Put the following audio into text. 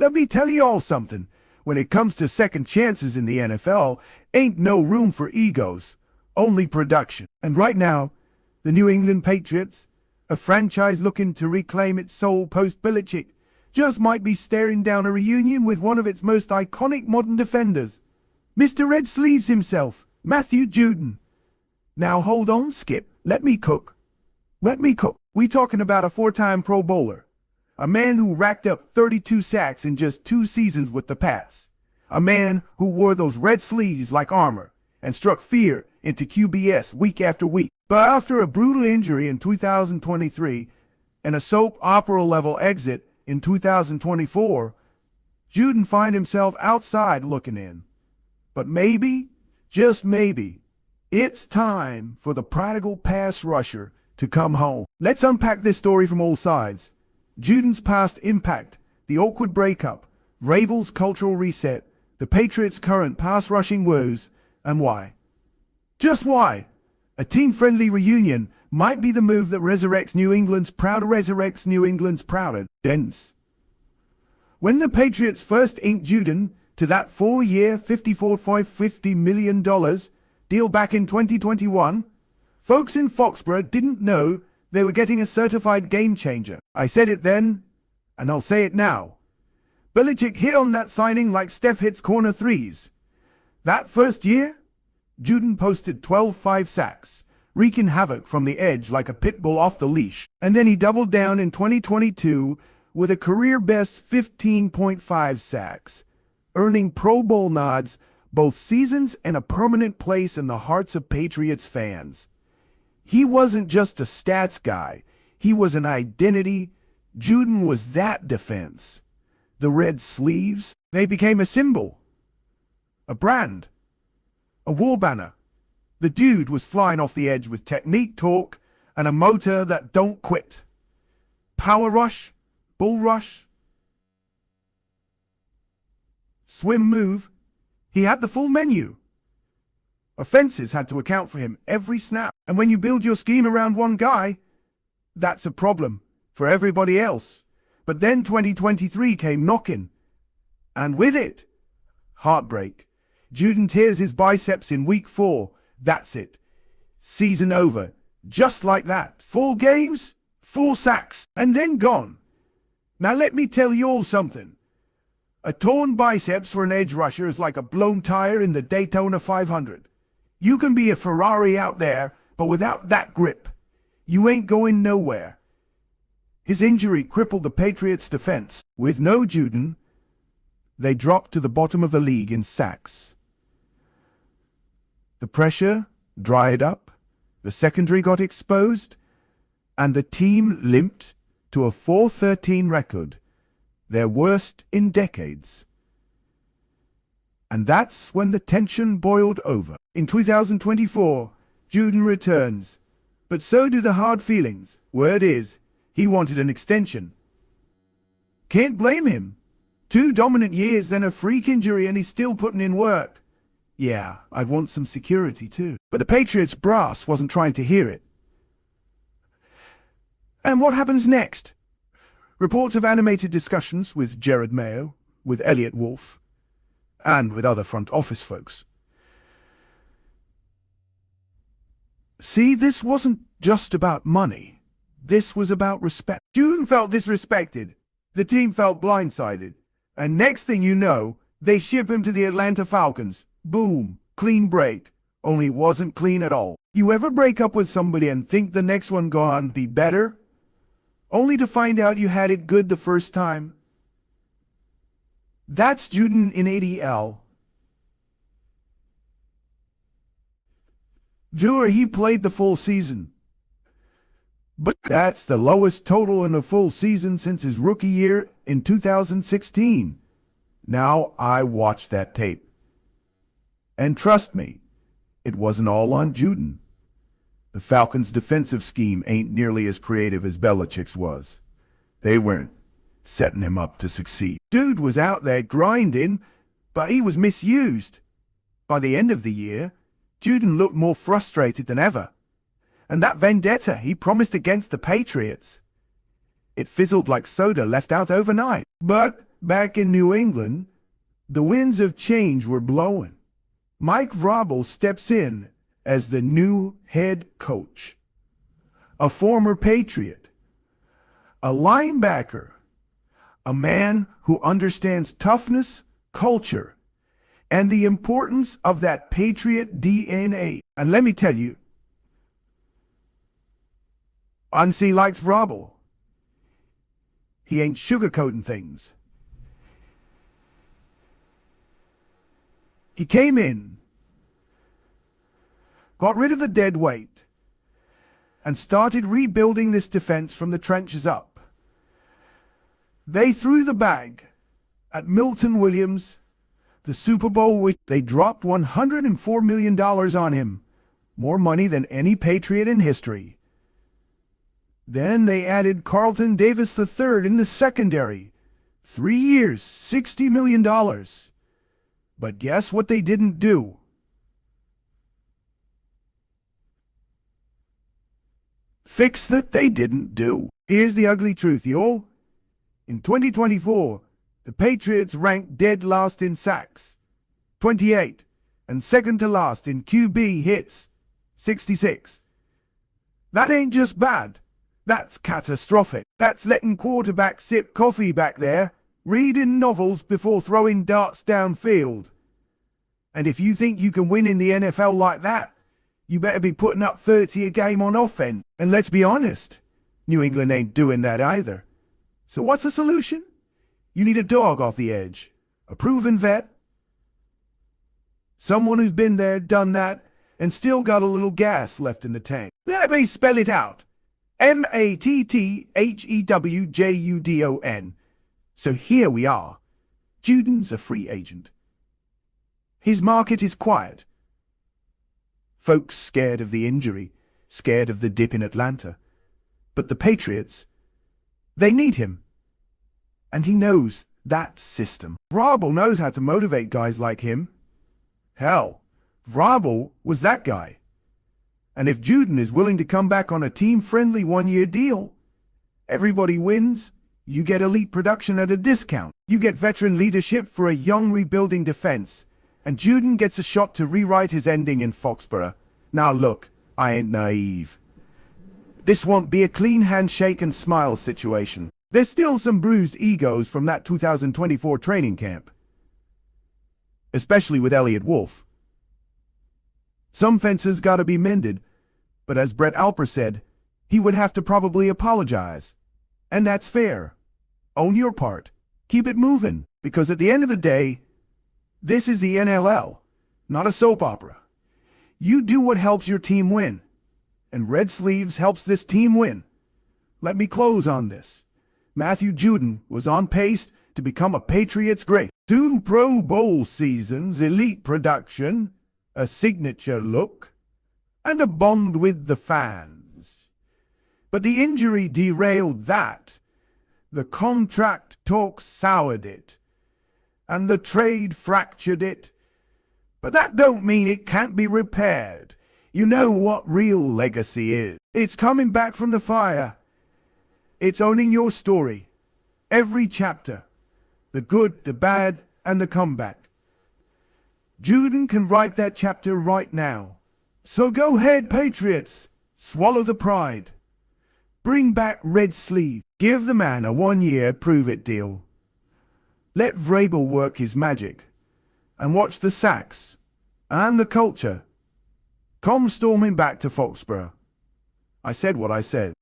Let me tell you all something. When it comes to second chances in the NFL, ain't no room for egos, only production. And right now, the New England Patriots, a franchise looking to reclaim its soul post-Belichick, just might be staring down a reunion with one of its most iconic modern defenders, Mr. Red Sleeves himself, Matthew Judon. Now hold on, Skip. Let me cook. We talking about a four-time Pro Bowler. A man who racked up 32 sacks in just 2 seasons with the Pats. A man who wore those red sleeves like armor and struck fear into QBS week after week. But after a brutal injury in 2023 and a soap opera-level exit in 2024, Judon find himself outside looking in. But maybe, just maybe, it's time for the prodigal pass rusher to come home. Let's unpack this story from all sides. Judon's past impact, the awkward breakup, Vrabel's cultural reset, the Patriots' current pass-rushing woes, and why. Just why. A team-friendly reunion might be the move that resurrects New England's prouder dents. When the Patriots first inked Judon to that 4-year, $54.50 million deal back in 2021, folks in Foxborough didn't know they were getting a certified game-changer. I said it then, and I'll say it now. Belichick hit on that signing like Steph hits corner threes. That first year, Judon posted 12 sacks, wreaking havoc from the edge like a pit bull off the leash. And then he doubled down in 2022 with a career-best 15.5 sacks, earning Pro Bowl nods both seasons and a permanent place in the hearts of Patriots fans. He wasn't just a stats guy. He was an identity. Judon was that defense. The red sleeves, they became a symbol, a brand, a war banner. The dude was flying off the edge with technique, torque, and a motor that don't quit. Power rush, bull rush, swim move. He had the full menu. Offenses had to account for him every snap. And when you build your scheme around one guy, that's a problem for everybody else. But then 2023 came knocking. And with it, heartbreak. Judon tears his biceps in week 4. That's it. Season over. Just like that. 4 games, 4 sacks, and then gone. Now let me tell you all something. A torn biceps for an edge rusher is like a blown tire in the Daytona 500. You can be a Ferrari out there, but without that grip, you ain't going nowhere. His injury crippled the Patriots' defense. With no Judon, they dropped to the bottom of the league in sacks. The pressure dried up, the secondary got exposed, and the team limped to a 4-13 record, their worst in decades. And that's when the tension boiled over. In 2024, Judon returns, but so do the hard feelings. Word is, he wanted an extension. Can't blame him. 2 dominant years, then a freak injury, and he's still putting in work. Yeah, I'd want some security too. But the Patriots brass wasn't trying to hear it. And what happens next? Reports of animated discussions with Jared Mayo, with Elliot Wolf, and with other front office folks. See, this wasn't just about money. This was about respect. Judon felt disrespected. The team felt blindsided. And next thing you know, they ship him to the Atlanta Falcons. Boom. Clean break. Only it wasn't clean at all. You ever break up with somebody and think the next one gone be better? Only to find out you had it good the first time? That's Judon in ADL. Sure, he played the full season. But that's the lowest total in a full season since his rookie year in 2016. Now, I watched that tape. And trust me, it wasn't all on Judon. The Falcons' defensive scheme ain't nearly as creative as Belichick's was. They weren't setting him up to succeed. Dude was out there grinding, but he was misused. By the end of the year, Judon looked more frustrated than ever. And that vendetta he promised against the Patriots, it fizzled like soda left out overnight. But Back in New England, the winds of change were blowing. Mike Vrabel steps in as the new head coach. A former Patriot, a linebacker, a man who understands toughness, culture, and the importance of that Patriot DNA. And let me tell you, Unsee likes Vrabel. He ain't sugarcoating things. He came in, got rid of the dead weight, and started rebuilding this defense from the trenches up. They threw the bag at Milton Williams, the Super Bowl, which they dropped $104 million on him, more money than any Patriot in history. Then they added Carlton Davis III in the secondary. 3 years, $60 million. But guess what they didn't do? Fix that they didn't do. Here's the ugly truth, y'all. In 2024, the Patriots ranked dead last in sacks, 28, and second to last in QB hits, 66. That ain't just bad. That's catastrophic. That's letting quarterbacks sip coffee back there, reading novels before throwing darts downfield. And if you think you can win in the NFL like that, you better be putting up 30 a game on offense. And let's be honest, New England ain't doing that either. So what's the solution? You need a dog off the edge, a proven vet, someone who's been there, done that, and still got a little gas left in the tank. Let me spell it out. Matthewjudon. So here we are. Judon's a free agent. His market is quiet. Folks scared of the injury, scared of the dip in Atlanta. But the Patriots, they need him. And he knows that system. Vrabel knows how to motivate guys like him. Hell, Vrabel was that guy. And if Judon is willing to come back on a team-friendly one-year deal, everybody wins. You get elite production at a discount. You get veteran leadership for a young rebuilding defense. And Judon gets a shot to rewrite his ending in Foxborough. Now look, I ain't naive. This won't be a clean handshake and smile situation. There's still some bruised egos from that 2024 training camp. Especially with Elliott Wolf. Some fences gotta be mended, but as Brett Alper said, he would have to probably apologize. And that's fair. Own your part. Keep it moving, because at the end of the day, this is the NLL, not a soap opera. You do what helps your team win, and Red Sleeves helps this team win. Let me close on this. Matthew Judon was on pace to become a Patriots great. 2 Pro Bowl seasons, elite production, a signature look, and a bond with the fans. But the injury derailed that. The contract talk soured it, and the trade fractured it. But that don't mean it can't be repaired. You know what real legacy is. It's coming back from the fire. It's owning your story. Every chapter. The good, the bad, and the comeback. Judon can write that chapter right now. So go ahead, Patriots. Swallow the pride. Bring back Red Sleeve. Give the man a 1-year prove-it deal. Let Vrabel work his magic. And watch the sacks. And the culture come storming back to Foxborough. I said what I said.